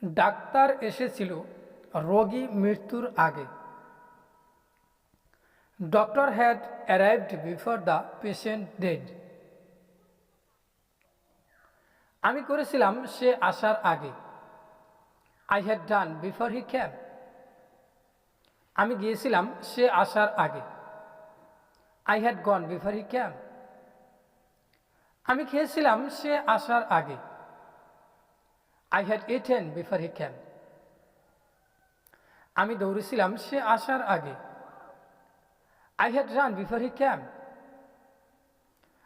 Doctor এসেছিল রোগী মৃত্যুর আগে। Doctor had arrived before the patient dead. আমি করেছিলাম সে আসার আগে। I had done before he came. আমি গিয়েছিলাম সে আসার আগে। I had gone before he came. আমি খেয়েছিলাম সে আসার আগে। I had eaten before he came. আমি দৌড়েছিলাম সে আসার আগে। I had run before he came.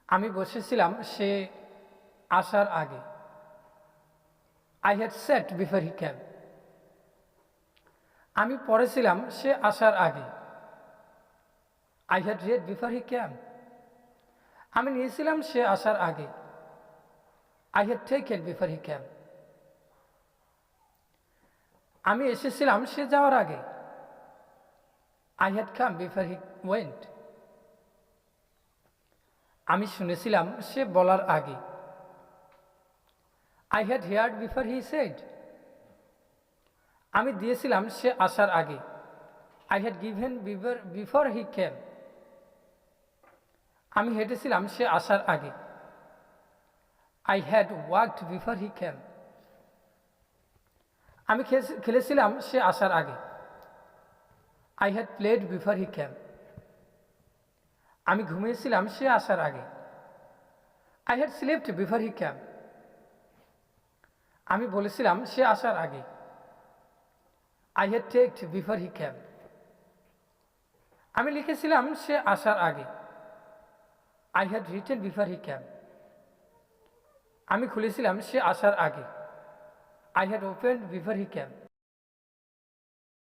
আমি বসেছিলাম সে আসার আগে। I had set before he came. আমি পড়েছিলাম সে আসার আগে। I had read before he came. আমি নিয়েছিলাম সে আসার আগে। I had taken before he came. আমি এসেছিলাম সে যাওয়ার আগে। I had come before he went. আমি শুনেছিলাম সে বলার আগে। I had heard before he said. আমি দিয়েছিলাম সে আসার আগে। I had given before he came. আমি হেঁটেছিলাম সে আসার আগে। I had walked before he came. আমি খেলেছিলাম সে আসার আগে। I had played before he came. আমি ঘুমিয়েছিলাম সে আসার আগে। I had slept before he came. আমি বলেছিলাম সে আসার আগে। I had talked before he came. আমি লিখেছিলাম সে আসার আগে। I had written before he came. আমি খুলেছিলাম সে আসার আগে। I had opened before he came.